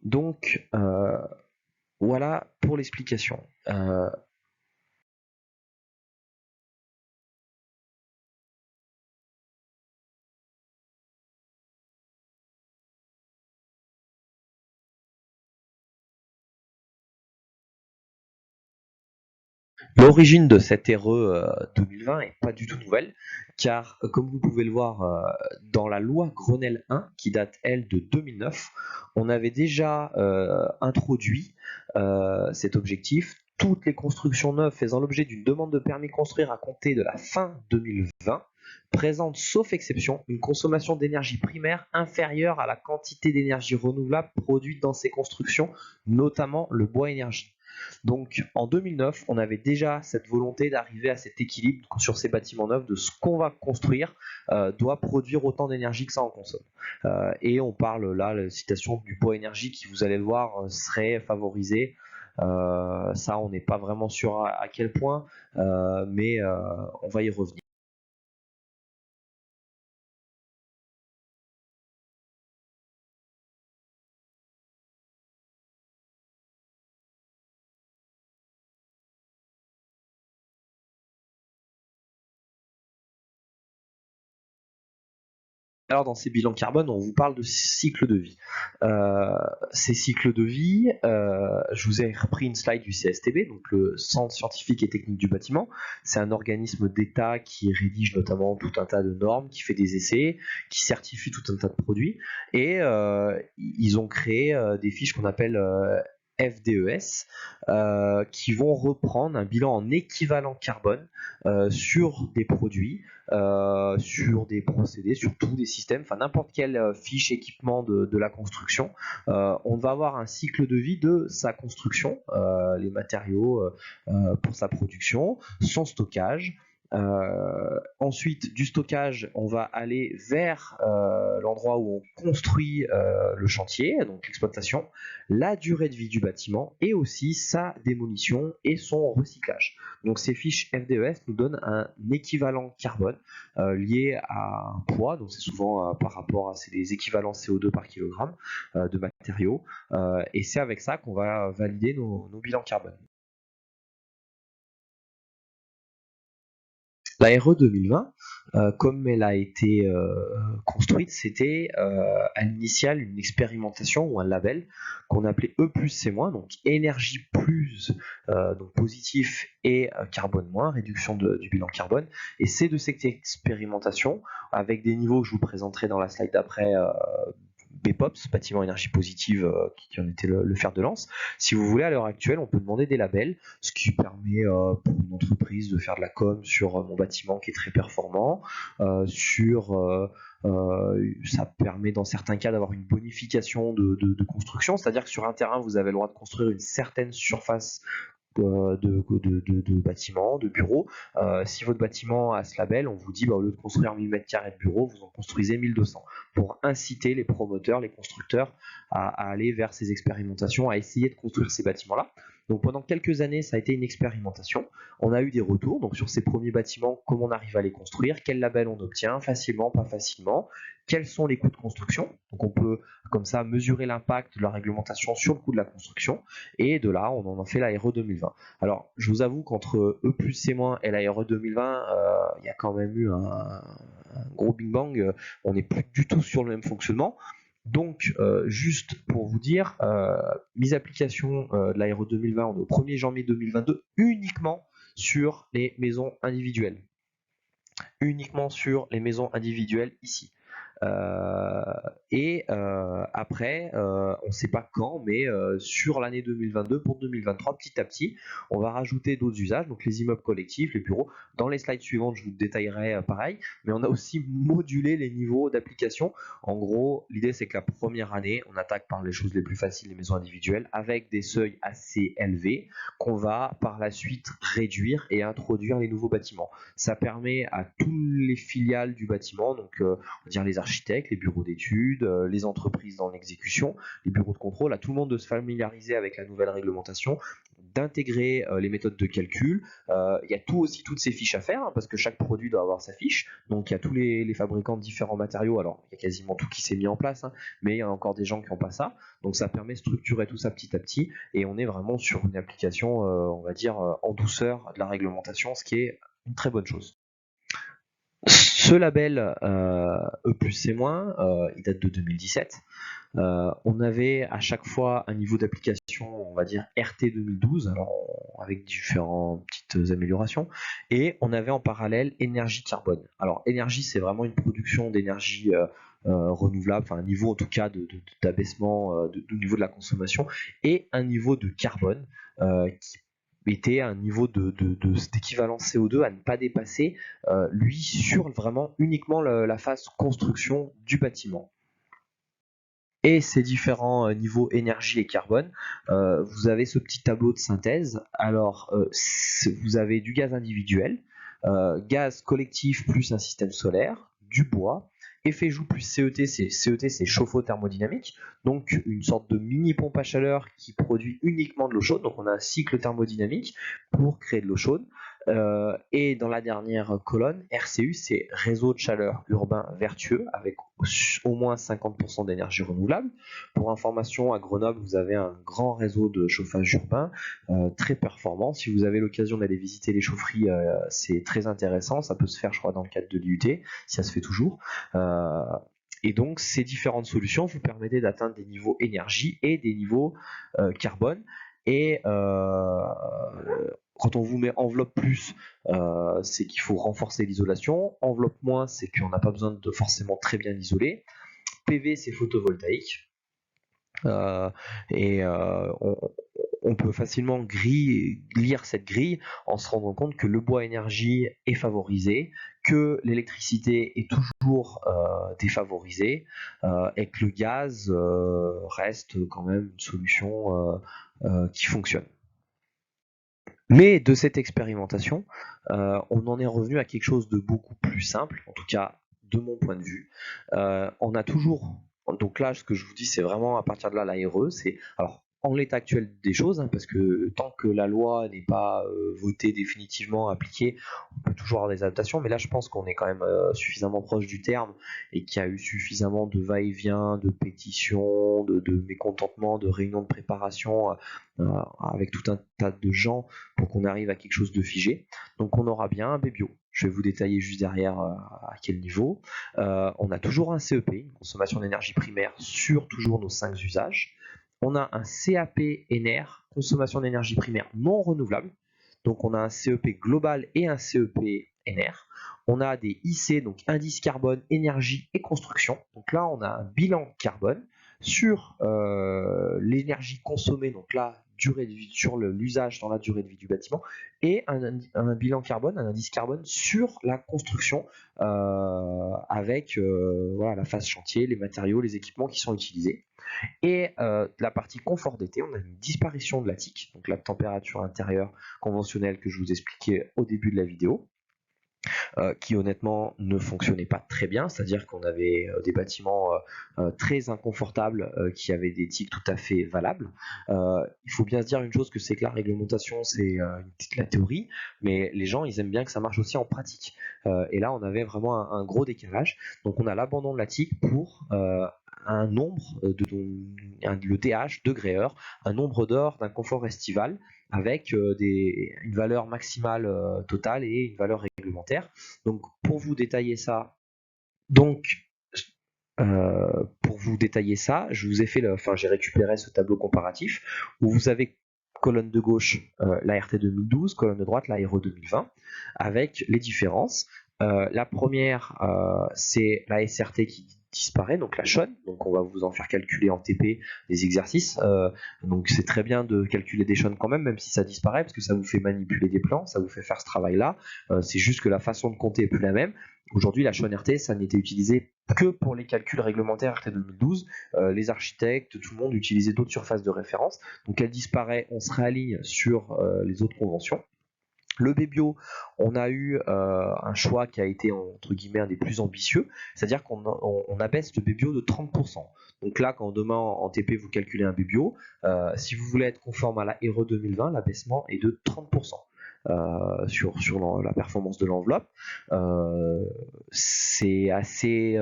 Donc voilà pour l'explication. L'origine de cette RE 2020 est pas du tout nouvelle, car comme vous pouvez le voir dans la loi Grenelle 1, qui date elle de 2009, on avait déjà introduit cet objectif. Toutes les constructions neuves faisant l'objet d'une demande de permis de construire à compter de la fin 2020 présentent, sauf exception, une consommation d'énergie primaire inférieure à la quantité d'énergie renouvelable produite dans ces constructions, notamment le bois énergie. Donc en 2009, on avait déjà cette volonté d'arriver à cet équilibre sur ces bâtiments neufs, de ce qu'on va construire doit produire autant d'énergie que ça en consomme. Et on parle là, la citation du bois énergie qui, vous allez le voir, serait favorisé. Ça, on n'est pas vraiment sûr à quel point, mais on va y revenir. Alors dans ces bilans carbone, on vous parle de cycle de vie. Ces cycles de vie, je vous ai repris une slide du CSTB, donc le Centre scientifique et technique du bâtiment. C'est un organisme d'État qui rédige notamment tout un tas de normes, qui fait des essais, qui certifie tout un tas de produits. Et ils ont créé des fiches qu'on appelle FDES, qui vont reprendre un bilan en équivalent carbone sur des produits, sur des procédés, sur tous des systèmes, enfin n'importe quelle fiche équipement de la construction. On va avoir un cycle de vie de sa construction, les matériaux pour sa production, son stockage. Ensuite, du stockage, on va aller vers l'endroit où on construit le chantier, donc l'exploitation, la durée de vie du bâtiment, et aussi sa démolition et son recyclage. Donc ces fiches FDES nous donnent un équivalent carbone lié à un poids, donc c'est souvent par rapport à les équivalents CO2 par kilogramme de matériaux, et c'est avec ça qu'on va valider nos bilans carbone. La RE 2020, comme elle a été construite, c'était à l'initial une expérimentation ou un label qu'on appelait E plus C-, donc énergie plus, donc positif, et carbone moins, réduction du bilan carbone. Et c'est de cette expérimentation, avec des niveaux que je vous présenterai dans la slide d'après, BPOPS, bâtiment énergie positive, qui en était le fer de lance. Si vous voulez, à l'heure actuelle, on peut demander des labels, ce qui permet pour une entreprise de faire de la com sur mon bâtiment qui est très performant, ça permet dans certains cas d'avoir une bonification de construction, c'est-à-dire que sur un terrain, vous avez le droit de construire une certaine surface de bâtiments, de bureaux. Si votre bâtiment a ce label, on vous dit au lieu de construire 1000 m² de bureaux, vous en construisez 1200, pour inciter les promoteurs, les constructeurs à aller vers ces expérimentations, à essayer de construire ces bâtiments-là. Donc pendant quelques années, ça a été une expérimentation. On a eu des retours, donc sur ces premiers bâtiments, comment on arrive à les construire, quel label on obtient, facilement, pas facilement, quels sont les coûts de construction. Donc on peut comme ça mesurer l'impact de la réglementation sur le coût de la construction, et de là, on en a fait la RE 2020. Alors, je vous avoue qu'entre E plus C- et la RE 2020, il y a quand même eu un gros bing bang, on n'est plus du tout sur le même fonctionnement. Donc, juste pour vous dire, mise application de la RE 2020, on est au 1er janvier 2022, uniquement sur les maisons individuelles. Uniquement sur les maisons individuelles ici. Après, on ne sait pas quand, mais sur l'année 2022, pour 2023, petit à petit, on va rajouter d'autres usages, donc les immeubles collectifs, les bureaux. Dans les slides suivantes, je vous détaillerai pareil, mais on a aussi modulé les niveaux d'application. En gros, l'idée c'est que la première année, on attaque par les choses les plus faciles, les maisons individuelles, avec des seuils assez élevés, qu'on va par la suite réduire et introduire les nouveaux bâtiments. Ça permet à tous les filiales du bâtiment, donc on va dire les architectes, les bureaux d'études, les entreprises dans l'exécution, les bureaux de contrôle, à tout le monde de se familiariser avec la nouvelle réglementation, d'intégrer les méthodes de calcul. Il y a toutes ces fiches à faire, hein, parce que chaque produit doit avoir sa fiche. Donc il y a tous les fabricants de différents matériaux. Alors il y a quasiment tout qui s'est mis en place, hein, mais il y a encore des gens qui n'ont pas ça. Donc ça permet de structurer tout ça petit à petit, et on est vraiment sur une application, on va dire, en douceur de la réglementation, ce qui est une très bonne chose. Ce label E plus C-, il date de 2017. On avait à chaque fois un niveau d'application, on va dire RT 2012, alors avec différentes petites améliorations, et on avait en parallèle énergie carbone. Alors énergie, c'est vraiment une production d'énergie renouvelable, enfin un niveau en tout cas d'abaissement du niveau de la consommation, et un niveau de carbone qui était un niveau d'équivalence CO2 à ne pas dépasser, lui, sur vraiment uniquement la phase construction du bâtiment. Et ces différents niveaux énergie et carbone, vous avez ce petit tableau de synthèse. Alors, vous avez du gaz individuel, gaz collectif plus un système solaire, du bois, effet joule plus CET, c'est chauffe-eau thermodynamique, donc une sorte de mini pompe à chaleur qui produit uniquement de l'eau chaude. Donc on a un cycle thermodynamique pour créer de l'eau chaude. Et dans la dernière colonne, RCU, c'est réseau de chaleur urbain vertueux avec au moins 50% d'énergie renouvelable. Pour information, à Grenoble, vous avez un grand réseau de chauffage urbain très performant. Si vous avez l'occasion d'aller visiter les chaufferies, c'est très intéressant. Ça peut se faire, je crois, dans le cadre de l'IUT, si ça se fait toujours. Et donc, ces différentes solutions vous permettent d'atteindre des niveaux énergie et des niveaux carbone. Et quand on vous met enveloppe plus, c'est qu'il faut renforcer l'isolation. Enveloppe moins, c'est qu'on n'a pas besoin de forcément très bien isoler. PV, c'est photovoltaïque. On peut facilement lire cette grille en se rendant compte que le bois énergie est favorisé, que l'électricité est toujours défavorisée, et que le gaz reste quand même une solution qui fonctionne. Mais de cette expérimentation, on en est revenu à quelque chose de beaucoup plus simple, en tout cas de mon point de vue. On a toujours, donc là, ce que je vous dis, c'est vraiment à partir de là, la RE, c'est, alors, en l'état actuel des choses, hein, parce que tant que la loi n'est pas votée définitivement, appliquée, on peut toujours avoir des adaptations, mais là, je pense qu'on est quand même suffisamment proche du terme et qu'il y a eu suffisamment de va-et-vient, de pétitions, de mécontentements, de réunions de préparation avec tout un tas de gens pour qu'on arrive à quelque chose de figé. Donc on aura bien un BBio. Je vais vous détailler juste derrière à quel niveau. On a toujours un CEP, une consommation d'énergie primaire sur toujours nos 5 usages. On a un CAP NR, consommation d'énergie primaire non renouvelable. Donc on a un CEP global et un CEP NR. On a des IC, donc indice carbone, énergie et construction. Donc là, on a un bilan carbone sur l'énergie consommée, donc là, durée de vie, sur l'usage dans la durée de vie du bâtiment, et un bilan carbone, un indice carbone sur la construction avec voilà, la phase chantier, les matériaux, les équipements qui sont utilisés. Et la partie confort d'été, on a une disparition de l'attique, donc la température intérieure conventionnelle que je vous expliquais au début de la vidéo. qui honnêtement ne fonctionnait pas très bien, c'est-à-dire qu'on avait des bâtiments très inconfortables qui avaient des tics tout à fait valables. Il faut bien se dire une chose, que c'est que la réglementation c'est la théorie, mais les gens ils aiment bien que ça marche aussi en pratique. Et là on avait vraiment un gros décalage, donc on a l'abandon de la tic pour un nombre le DH, degré heure, un nombre d'heures d'un confort estival avec une valeur maximale totale et une valeur réglementaire. Donc pour vous détailler ça, donc je vous ai fait, j'ai récupéré ce tableau comparatif où vous avez colonne de gauche la RT 2012, colonne de droite la RE 2020, avec les différences. La première, c'est la SRT qui disparaît, donc la Shon, donc on va vous en faire calculer en TP des exercices, donc c'est très bien de calculer des Shon quand même si ça disparaît, parce que ça vous fait manipuler des plans, ça vous fait faire ce travail-là, c'est juste que la façon de compter est plus la même. Aujourd'hui, la Shon RT, ça n'était utilisé que pour les calculs réglementaires RT 2012. Les architectes, tout le monde utilisait d'autres surfaces de référence. Donc elle disparaît, on se réaligne sur les autres conventions. Le BBio, on a eu un choix qui a été entre guillemets un des plus ambitieux, c'est-à-dire qu'on abaisse le BBio de 30%. Donc là, quand demain en TP vous calculez un BBio, si vous voulez être conforme à la RE 2020, l'abaissement est de 30%. Sur la performance de l'enveloppe. C'est assez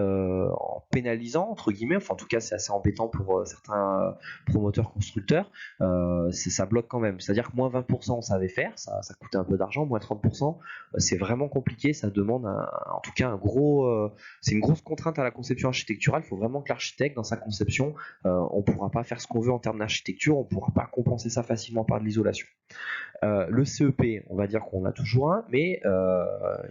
pénalisant, entre guillemets, enfin en tout cas c'est assez embêtant pour certains promoteurs constructeurs. Ça bloque quand même, c'est-à-dire que moins 20% on savait faire, ça coûtait un peu d'argent, moins 30% c'est vraiment compliqué, ça demande en tout cas c'est une grosse contrainte à la conception architecturale. Il faut vraiment que l'architecte dans sa conception, on ne pourra pas faire ce qu'on veut en termes d'architecture, on ne pourra pas compenser ça facilement par de l'isolation. Le CEP, on va dire qu'on a toujours un, mais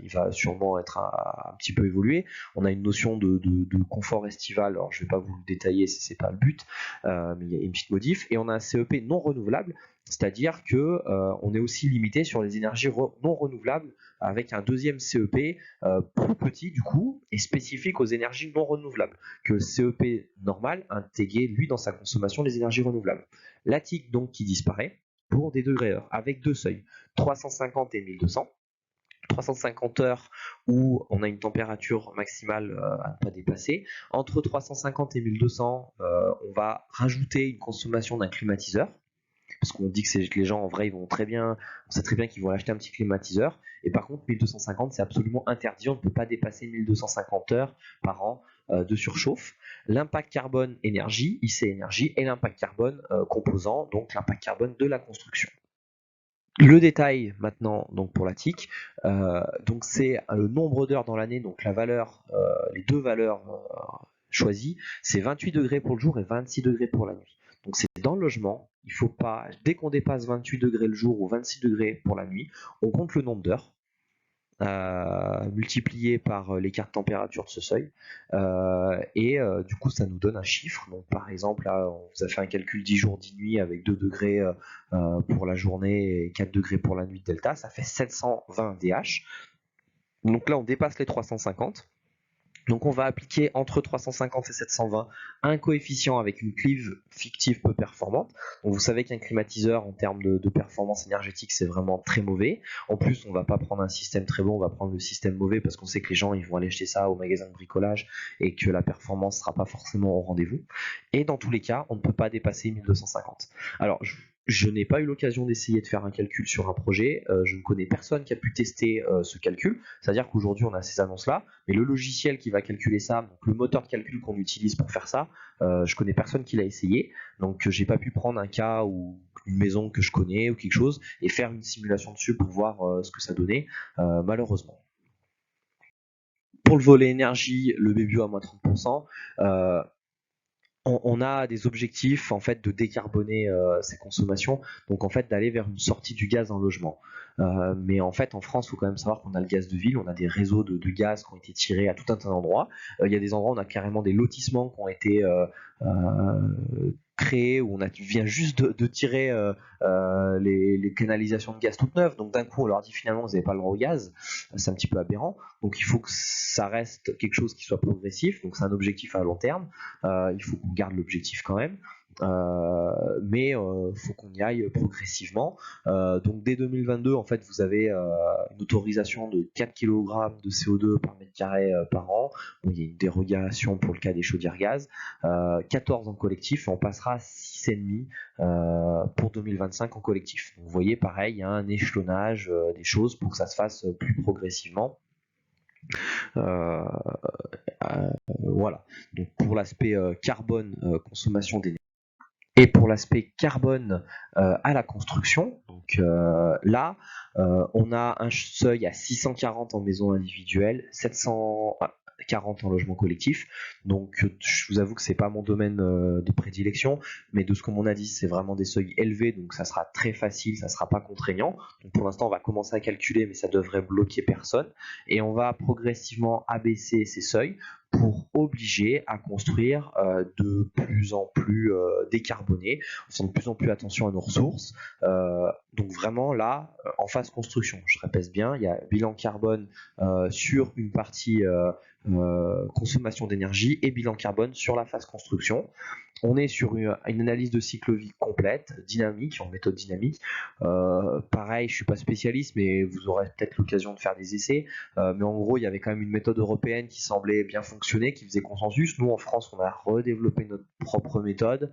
il va sûrement être un petit peu évolué. On a une notion de confort estival, alors je ne vais pas vous le détailler, c'est pas le but, mais il y a une petite modif, et on a un CEP non renouvelable, c'est-à-dire que on est aussi limité sur les énergies non renouvelables avec un deuxième CEP plus petit du coup et spécifique aux énergies non renouvelables que le CEP normal intégré lui dans sa consommation des énergies renouvelables. La TIC donc qui disparaît pour des degrés heures avec deux seuils, 350 et 1200. 350 heures où on a une température maximale à ne pas dépasser. Entre 350 et 1200, on va rajouter une consommation d'un climatiseur. Parce qu'on dit que les gens en vrai ils vont très bien, on sait très bien qu'ils vont acheter un petit climatiseur, et par contre 1250 c'est absolument interdit, on ne peut pas dépasser 1250 heures par an de surchauffe. L'impact carbone énergie, IC énergie, et l'impact carbone composant, donc l'impact carbone de la construction. Le détail maintenant donc pour la TIC, donc c'est le nombre d'heures dans l'année, donc la valeur, les deux valeurs choisies, c'est 28 degrés pour le jour et 26 degrés pour la nuit. Donc c'est dans le logement, il faut pas, dès qu'on dépasse 28 degrés le jour ou 26 degrés pour la nuit, on compte le nombre d'heures multiplié par l'écart de température de ce seuil, et du coup ça nous donne un chiffre. Donc par exemple là on vous a fait un calcul 10 jours 10 nuits avec 2 degrés pour la journée et 4 degrés pour la nuit de delta, ça fait 720 DH. Donc là on dépasse les 350. Donc on va appliquer entre 350 et 720 un coefficient avec une clive fictive peu performante. Donc vous savez qu'un climatiseur en termes de performance énergétique c'est vraiment très mauvais. En plus on ne va pas prendre un système très bon, on va prendre le système mauvais parce qu'on sait que les gens ils vont aller acheter ça au magasin de bricolage et que la performance ne sera pas forcément au rendez-vous. Et dans tous les cas on ne peut pas dépasser 1250. Alors je n'ai pas eu l'occasion d'essayer de faire un calcul sur un projet, je ne connais personne qui a pu tester ce calcul, c'est-à-dire qu'aujourd'hui on a ces annonces-là, mais le logiciel qui va calculer ça, donc le moteur de calcul qu'on utilise pour faire ça, je connais personne qui l'a essayé, donc j'ai pas pu prendre un cas ou une maison que je connais ou quelque chose et faire une simulation dessus pour voir ce que ça donnait, malheureusement. Pour le volet énergie, le BBO à moins 30%, on a des objectifs en fait de décarboner ces consommations, donc en fait d'aller vers une sortie du gaz en logement. Mais en fait en France, il faut quand même savoir qu'on a le gaz de ville, on a des réseaux de gaz qui ont été tirés à tout un tas d'endroits. Il y a des endroits où on a carrément des lotissements qui ont été créés, où vient juste de tirer les canalisations de gaz toutes neuves, donc d'un coup on leur dit finalement vous n'avez pas le droit au gaz, c'est un petit peu aberrant. Donc il faut que ça reste quelque chose qui soit progressif, donc c'est un objectif à long terme. Il faut qu'on garde l'objectif quand même. mais faut qu'on y aille progressivement. Donc dès 2022, en fait, vous avez une autorisation de 4 kg de CO2 par mètre carré par an. Bon, il y a une dérogation pour le cas des chaudières gaz. 14 en collectif, on passera à 6,5 pour 2025 en collectif. Donc, vous voyez, pareil, il y a un échelonnage des choses pour que ça se fasse plus progressivement. Voilà. Donc pour l'aspect carbone, consommation d'énergie. Et pour l'aspect carbone à la construction, donc là, on a un seuil à 640 en maison individuelle, 740 en logement collectif. Donc je vous avoue que c'est pas mon domaine de prédilection, mais de ce qu'on m'en a dit, c'est vraiment des seuils élevés, donc ça sera très facile, ça sera pas contraignant. Donc pour l'instant, on va commencer à calculer, mais ça devrait bloquer personne. Et on va progressivement abaisser ces seuils pour obliger à construire de plus en plus décarboné, en faisant de plus en plus attention à nos ressources. Donc vraiment là, en phase construction, je répète bien, il y a bilan carbone sur une partie consommation d'énergie et bilan carbone sur la phase construction. On est sur une analyse de cycle vie complète, dynamique, en méthode dynamique. Pareil, je suis pas spécialiste, mais vous aurez peut-être l'occasion de faire des essais. Mais en gros, il y avait quand même une méthode européenne qui semblait bien fonctionner, qui faisait consensus. Nous, en France, on a redéveloppé notre propre méthode.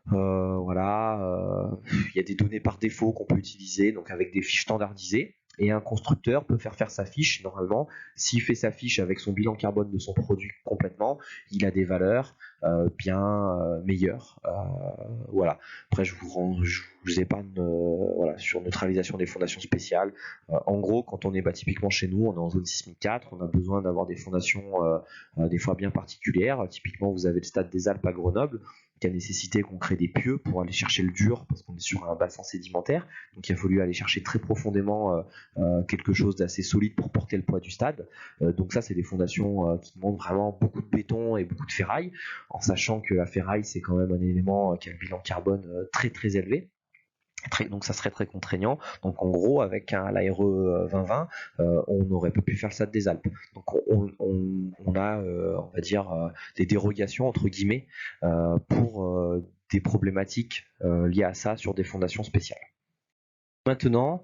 Voilà, il y a des données par défaut qu'on peut utiliser, donc avec des fiches standardisées. Et un constructeur peut faire sa fiche, normalement. S'il fait sa fiche avec son bilan carbone de son produit complètement, il a des valeurs bien meilleures. Voilà. Après, je vous épargne voilà, sur neutralisation des fondations spéciales. En gros, quand on est typiquement chez nous, on est en zone sismique 4, on a besoin d'avoir des fondations des fois bien particulières. Typiquement, vous avez le stade des Alpes à Grenoble, qui a nécessité qu'on crée des pieux pour aller chercher le dur, parce qu'on est sur un bassin sédimentaire. Donc il a fallu aller chercher très profondément quelque chose d'assez solide pour porter le poids du stade. Donc ça, c'est des fondations qui demandent vraiment beaucoup de béton et beaucoup de ferraille, en sachant que la ferraille, c'est quand même un élément qui a un bilan carbone très très élevé. Donc ça serait très contraignant. Donc en gros, avec l'ARE 2020, on n'aurait pas pu faire le stade des Alpes. Donc on a, on va dire, des dérogations entre guillemets pour des problématiques liées à ça sur des fondations spéciales. Maintenant,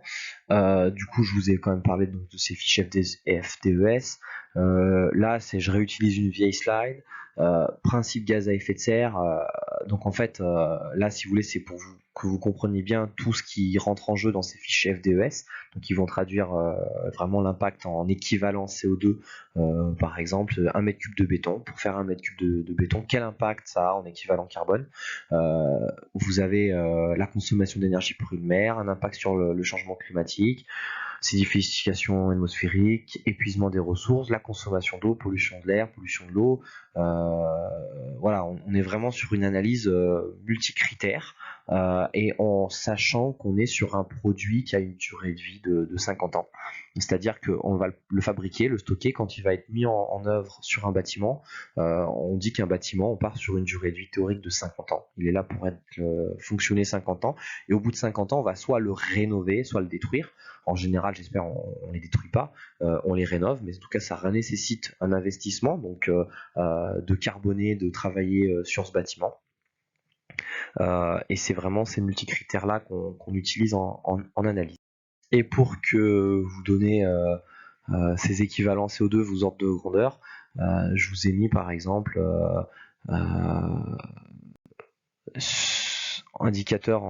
du coup, je vous ai quand même parlé de ces fiches FDES. Là, je réutilise une vieille slide. Principe gaz à effet de serre. Donc en fait, là, si vous voulez, c'est pour que vous compreniez bien tout ce qui rentre en jeu dans ces fiches FDES. Donc ils vont traduire vraiment l'impact en équivalent CO2. Par exemple, 1 mètre cube de béton. Pour faire 1 mètre cube de béton, quel impact ça a en équivalent carbone? Vous avez la consommation d'énergie primaire, un impact sur le changement climatique, acidification atmosphérique, épuisement des ressources, la consommation d'eau, pollution de l'air, pollution de l'eau. Voilà, on est vraiment sur une analyse multicritère et en sachant qu'on est sur un produit qui a une durée de vie de 50 ans. C'est-à-dire qu'on va le fabriquer, le stocker quand il va être mis en œuvre sur un bâtiment. On dit qu'un bâtiment, on part sur une durée de vie théorique de 50 ans. Il est là pour fonctionner 50 ans. Et au bout de 50 ans, on va soit le rénover, soit le détruire. En général, j'espère, on les détruit pas, on les rénove, mais en tout cas, ça nécessite un investissement, donc de carboner, de travailler sur ce bâtiment. Et c'est vraiment ces multicritères-là qu'on utilise en analyse. Et pour que vous donnez ces équivalents CO2, vos ordres de grandeur, je vous ai mis par exemple indicateur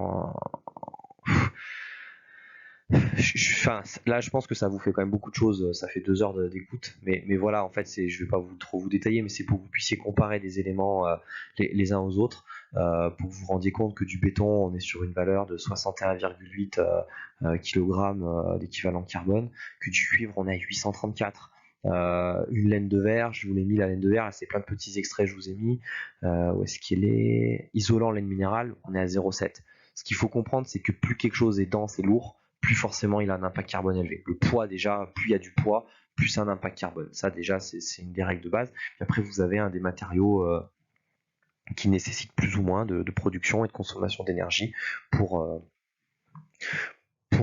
enfin, là, je pense que ça vous fait quand même beaucoup de choses. Ça fait 2 heures d'écoute, mais voilà, en fait, je vais pas trop vous détailler, mais c'est pour que vous puissiez comparer des éléments les uns aux autres, pour que vous vous rendiez compte que du béton, on est sur une valeur de 61,8 kg d'équivalent carbone, que du cuivre, on est à 834. Une laine de verre, je vous l'ai mis, la laine de verre, là, c'est plein de petits extraits, je vous ai mis. Où est-ce qu'il est? Isolant laine minérale, on est à 0,7. Ce qu'il faut comprendre, c'est que plus quelque chose est dense et lourd, plus forcément il a un impact carbone élevé. Le poids, déjà, plus il y a du poids, plus c'est un impact carbone. Ça, déjà, c'est une des règles de base. Puis après, vous avez des matériaux qui nécessitent plus ou moins de production et de consommation d'énergie pour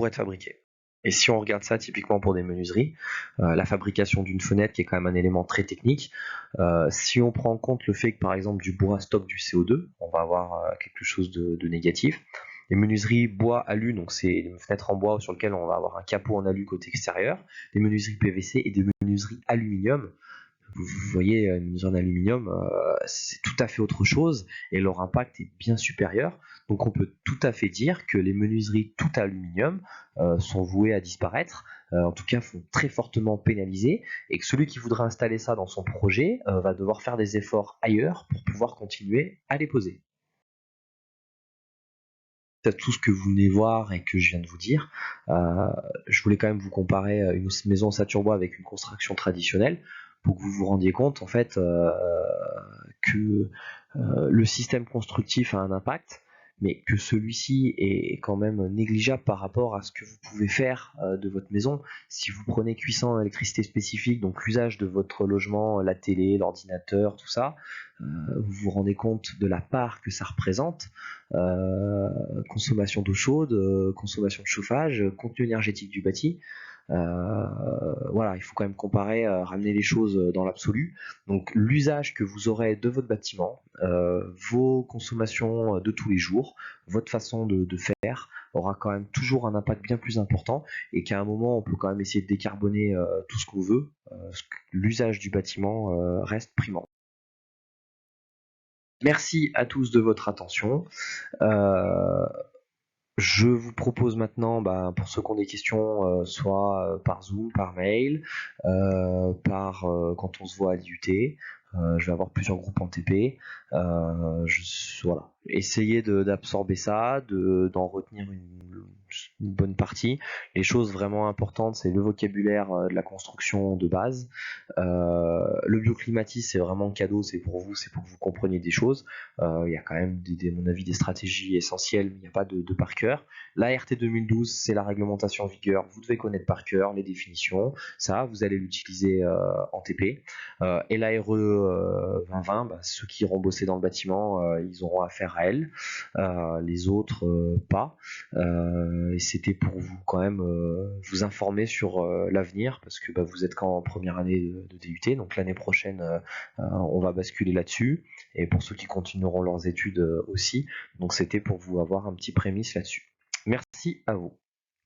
être fabriqués. Et si on regarde ça typiquement pour des menuiseries, la fabrication d'une fenêtre qui est quand même un élément très technique, si on prend en compte le fait que par exemple du bois stocke du CO2, on va avoir quelque chose de négatif. Les menuiseries bois alu, donc c'est une fenêtre en bois sur lequel on va avoir un capot en alu côté extérieur, des menuiseries PVC et des menuiseries aluminium. Vous voyez, une menuiserie en aluminium, c'est tout à fait autre chose et leur impact est bien supérieur. Donc on peut tout à fait dire que les menuiseries tout aluminium sont vouées à disparaître, en tout cas sont très fortement pénalisées, et que celui qui voudra installer ça dans son projet va devoir faire des efforts ailleurs pour pouvoir continuer à les poser. C'est tout ce que vous venez voir et que je viens de vous dire. Je voulais quand même vous comparer une maison en saturbois avec une construction traditionnelle pour que vous vous rendiez compte en fait que le système constructif a un impact, mais que celui-ci est quand même négligeable par rapport à ce que vous pouvez faire de votre maison. Si vous prenez cuisson en électricité spécifique, donc l'usage de votre logement, la télé, l'ordinateur, tout ça, vous vous rendez compte de la part que ça représente. Consommation d'eau chaude, consommation de chauffage, contenu énergétique du bâti. Voilà, il faut quand même comparer, ramener les choses dans l'absolu. Donc l'usage que vous aurez de votre bâtiment, vos consommations de tous les jours, votre façon de faire aura quand même toujours un impact bien plus important, et qu'à un moment on peut quand même essayer de décarboner tout ce qu'on veut. L'usage du bâtiment reste primant. Merci à tous de votre attention. Je vous propose maintenant, pour ceux qui ont des questions, soit par Zoom, par mail, quand on se voit à l'IUT. Je vais avoir plusieurs groupes en TP. Voilà. Essayez d'absorber ça, d'en retenir une bonne partie. Les choses vraiment importantes, c'est le vocabulaire de la construction de base. Le bioclimatisme, c'est vraiment cadeau, c'est pour vous, c'est pour que vous compreniez des choses. Il y a quand même, à mon avis, des stratégies essentielles, mais il n'y a pas de par cœur. La RT 2012, c'est la réglementation en vigueur. Vous devez connaître par cœur les définitions. Ça, vous allez l'utiliser en TP. Et la RE 2020, ceux qui iront bosser dans le bâtiment, ils auront affaire à elle. Les autres, pas. Et c'était pour vous quand même vous informer sur l'avenir, parce que vous êtes qu'en première année de DUT, donc l'année prochaine, on va basculer là-dessus. Et pour ceux qui continueront leurs études aussi. Donc c'était pour vous avoir un petit prémisse là-dessus. Merci à vous.